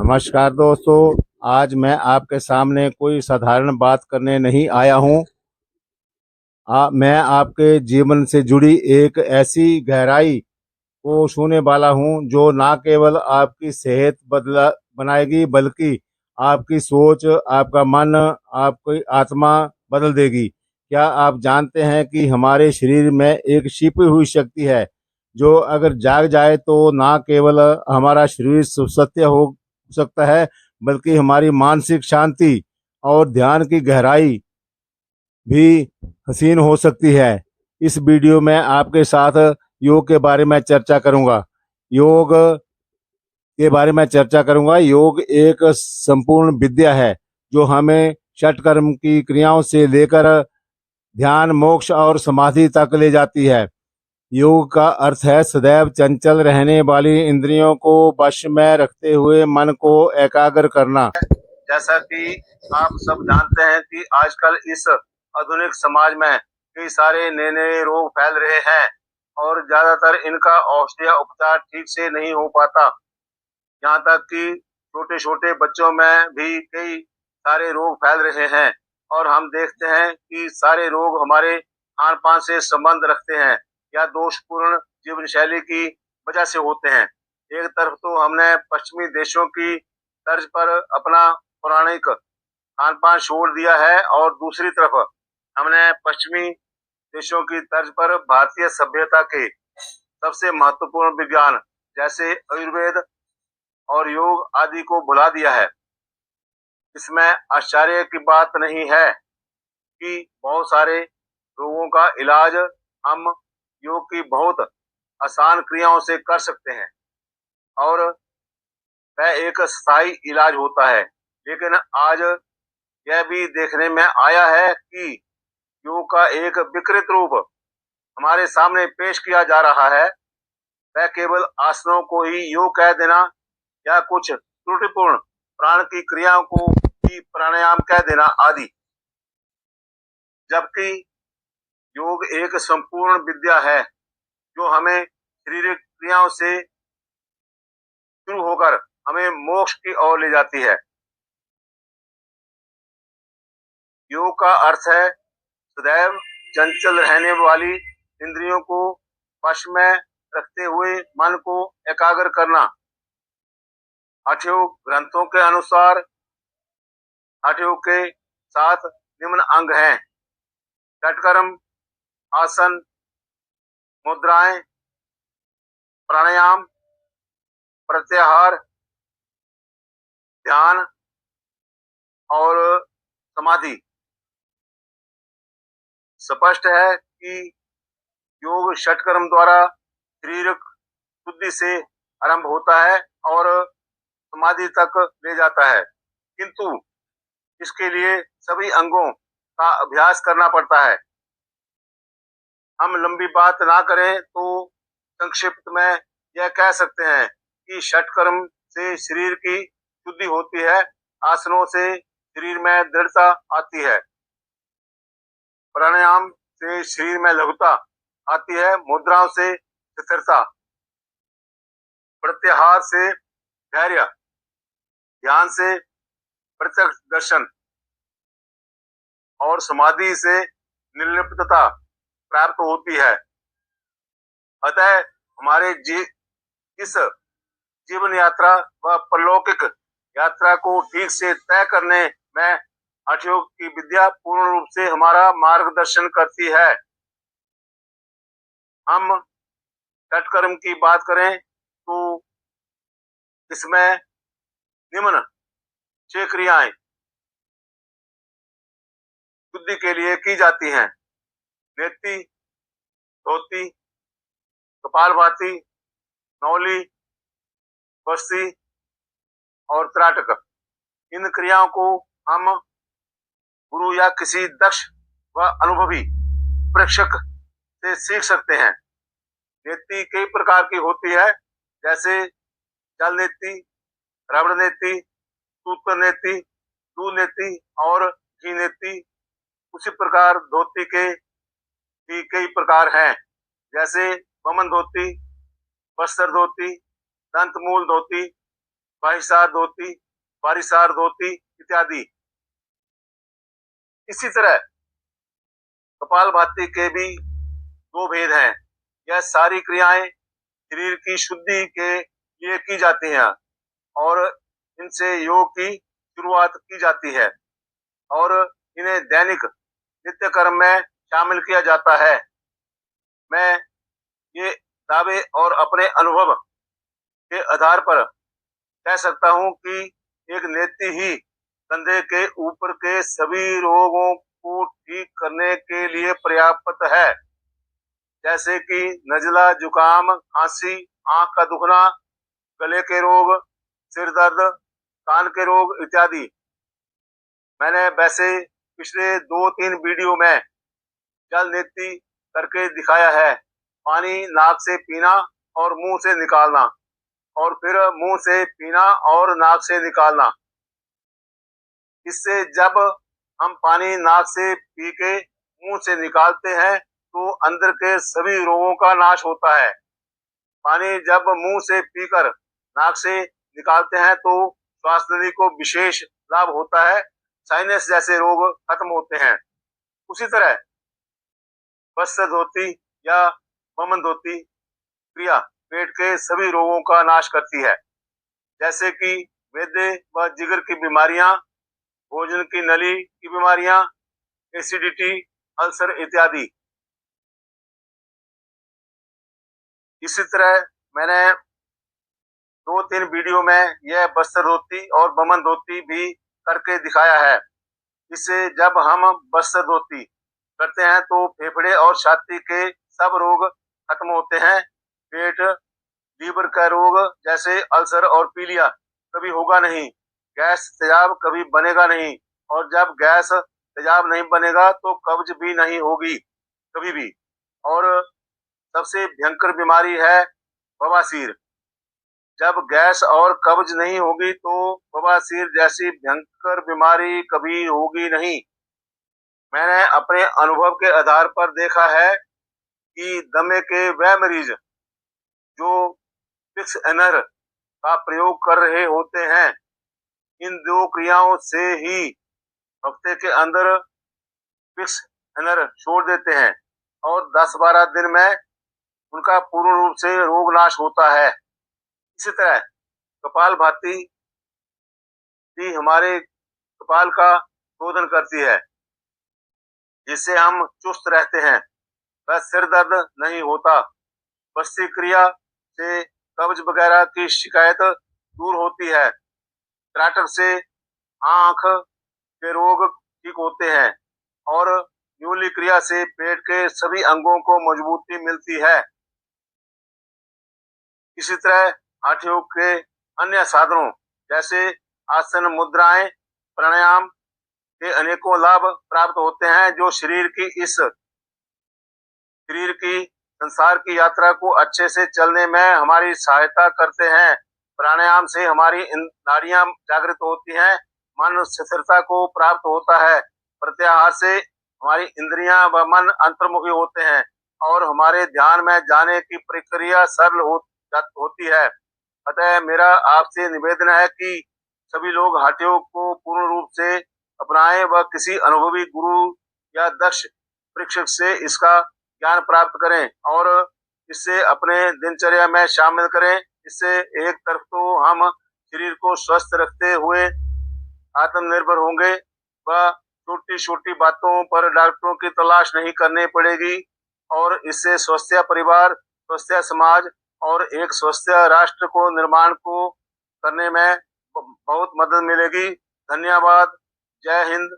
नमस्कार दोस्तों। आज मैं आपके सामने कोई साधारण बात करने नहीं आया हूँ। मैं आपके जीवन से जुड़ी एक ऐसी गहराई को छूने वाला हूँ जो ना केवल आपकी सेहत बदला बनाएगी बल्कि आपकी सोच, आपका मन, आपकी आत्मा बदल देगी। क्या आप जानते हैं कि हमारे शरीर में एक छिपी हुई शक्ति है जो अगर जाग जाए तो ना केवल हमारा शरीर स्वस्थ हो सकता है बल्कि हमारी मानसिक शांति और ध्यान की गहराई भी हसीन हो सकती है। इस वीडियो में आपके साथ योग के बारे में चर्चा करूंगा। योग के बारे में चर्चा करूंगा। योग एक संपूर्ण विद्या है जो हमें षटकर्म की क्रियाओं से लेकर ध्यान, मोक्ष और समाधि तक ले जाती है। योग का अर्थ है सदैव चंचल रहने वाली इंद्रियों को वश में रखते हुए मन को एकाग्र करना। जैसा कि आप सब जानते हैं कि आजकल इस आधुनिक समाज में कई सारे नए नए रोग फैल रहे हैं और ज्यादातर इनका औषधीय उपचार ठीक से नहीं हो पाता। यहाँ तक कि छोटे छोटे बच्चों में भी कई सारे रोग फैल रहे हैं और हम देखते हैं कि सारे रोग हमारे खान पान से संबंध रखते हैं या दोषपूर्ण जीवन शैली की वजह से होते हैं। एक तरफ तो हमने पश्चिमी देशों की तर्ज पर अपना पौराणिक खान पान छोड़ दिया है और दूसरी तरफ हमने पश्चिमी देशों की तर्ज पर भारतीय सभ्यता के सबसे महत्वपूर्ण विज्ञान जैसे आयुर्वेद और योग आदि को भुला दिया है। इसमें आश्चर्य की बात नहीं है कि बहुत सारे रोगों का इलाज हम योग की बहुत आसान क्रियाओं से कर सकते हैं और वह एक स्थायी इलाज होता है। लेकिन आज यह भी देखने में आया है कि योग का एक विकृत रूप हमारे सामने पेश किया जा रहा है। वह केवल आसनों को ही योग कह देना या कुछ त्रुटिपूर्ण प्राण की क्रियाओं को ही प्राणायाम कह देना आदि, जबकि योग एक संपूर्ण विद्या है जो हमें शारीरिक क्रियाओं से शुरू होकर हमें मोक्ष की ओर ले जाती है। योग का अर्थ है सदैव चंचल रहने वाली इंद्रियों को वश में रखते हुए मन को एकाग्र करना। हठयोग ग्रंथों के अनुसार हठयोग के 7 निम्न अंग हैं: षटकर्म, आसन, मुद्राएं, प्राणायाम, प्रत्याहार, ध्यान और समाधि। स्पष्ट है कि योग षटकर्म द्वारा शारीरिक शुद्धि से आरंभ होता है और समाधि तक ले जाता है, किंतु इसके लिए सभी अंगों का अभ्यास करना पड़ता है। हम लंबी बात ना करें तो संक्षिप्त में यह कह सकते हैं कि षटकर्म से शरीर की शुद्धि होती है, आसनों से शरीर में दृढ़ता आती है, प्राणायाम से शरीर में लघुता आती है, मुद्राओं से स्थिरता, प्रत्याहार से धैर्य, ध्यान से प्रत्यक्ष दर्शन और समाधि से निर्लिप्तता प्राप्त होती है। अतः हमारे इस जीवन यात्रा व परलौकिक यात्रा को ठीक से तय करने में हठयोग की विद्या पूर्ण रूप से हमारा मार्गदर्शन करती है। हम षटकर्म की बात करें तो इसमें निम्न 6 क्रियाएं शुद्धि के लिए की जाती हैं: नेति, धोती, कपालभाति, नौली, बस्ती और त्राटक। इन क्रियाओं को हम गुरु या किसी दक्ष व अनुभवी प्रेक्षक से सीख सकते हैं। नेति कई प्रकार की होती है, जैसे जल नेति, रबड़ नेति, सूत्र नेति, दूध नेति और घी नेति। उसी प्रकार धोती के भी कई प्रकार हैं, जैसे वमन धोती, बस्तर धोती, दंतमूल धोती, बाहिसार धोती, बारिसार धोती इत्यादि। इसी तरह कपालभाति के भी दो भेद हैं। यह सारी क्रियाएं शरीर की शुद्धि के लिए की जाती हैं और इनसे योग की शुरुआत की जाती है और इन्हें दैनिक नित्य कर्म में शामिल किया जाता है। मैं ये दावे और अपने अनुभव के आधार पर कह सकता हूं कि एक नेति ही कंधे के ऊपर के सभी रोगों को ठीक करने के लिए पर्याप्त है, जैसे कि नजला, जुकाम, खांसी, आंख का दुखना, गले के रोग, सिर दर्द, कान के रोग इत्यादि। मैंने वैसे पिछले 2-3 वीडियो में जल नेति करके दिखाया है। पानी नाक से पीना और मुंह से निकालना और फिर मुंह से पीना और नाक से निकालना। इससे जब हम पानी नाक से पी के मुंह से निकालते हैं तो अंदर के सभी रोगों का नाश होता है। पानी जब मुंह से पीकर नाक से निकालते हैं तो श्वासनली को विशेष लाभ होता है, साइनस जैसे रोग खत्म होते हैं। उसी तरह वस्त्र धोती या वमन धोती क्रिया पेट के सभी रोगों का नाश करती है, जैसे कि वेदे व जिगर की बीमारियां, भोजन की नली की बीमारियां, एसिडिटी, अल्सर इत्यादि। इसी तरह मैंने 2-3 वीडियो में यह वस्त्र धोती और वमन धोती भी करके दिखाया है। इससे जब हम वस्त्र धोती करते हैं तो फेफड़े और छाती के सब रोग खत्म होते हैं। पेट, लीवर का रोग जैसे अल्सर और पीलिया कभी होगा नहीं। गैस तेजाब कभी बनेगा नहीं और जब गैस तेजाब नहीं बनेगा तो कब्ज भी नहीं होगी कभी भी। और सबसे भयंकर बीमारी है बवासीर। जब गैस और कब्ज नहीं होगी तो बवासीर जैसी भयंकर बीमारी कभी होगी नहीं। मैंने अपने अनुभव के आधार पर देखा है कि दमे के वह मरीज जो फिक्स एनर का प्रयोग कर रहे होते हैं, इन दो क्रियाओं से ही हफ्ते के अंदर फिक्स एनर छोड़ देते हैं और 10-12 दिन में उनका पूर्ण रूप से रोग नाश होता है। इसी तरह कपालभाति भी हमारे कपाल का शोधन करती है, जिससे हम चुस्त रहते हैं, वह सिर दर्द नहीं होता। बस्ती क्रिया से कब्ज वगैरह की शिकायत दूर होती है। त्राटक से आंख के रोग ठीक होते हैं और न्यूली क्रिया से पेट के सभी अंगों को मजबूती मिलती है। इसी तरह हठ योग के अन्य साधनों जैसे आसन, मुद्राएं, प्राणायाम के अनेकों लाभ प्राप्त होते हैं जो शरीर की संसार की यात्रा को अच्छे से चलने में हमारी सहायता करते हैं। प्राणायाम से हमारी नाड़ियां जागृत होती हैं, मन स्थिरता को प्राप्त होता है। प्रत्याहार से हमारी इंद्रियां व मन अंतर्मुखी होते हैं और हमारे ध्यान में जाने की प्रक्रिया सरल होती है। अतः मेरा आपसे निवेदन है कि सभी लोग हठ योग को पूर्ण रूप से अपनाएं व किसी अनुभवी गुरु या दक्ष प्रशिक्षक से इसका ज्ञान प्राप्त करें और इसे अपने दिनचर्या में शामिल करें। इससे एक तरफ तो हम शरीर को स्वस्थ रखते हुए आत्मनिर्भर होंगे व छोटी छोटी बातों पर डॉक्टरों की तलाश नहीं करनी पड़ेगी और इससे स्वस्थ परिवार, स्वस्थ समाज और एक स्वस्थ राष्ट्र को निर्माण को करने में बहुत मदद मिलेगी। धन्यवाद। जय हिंद,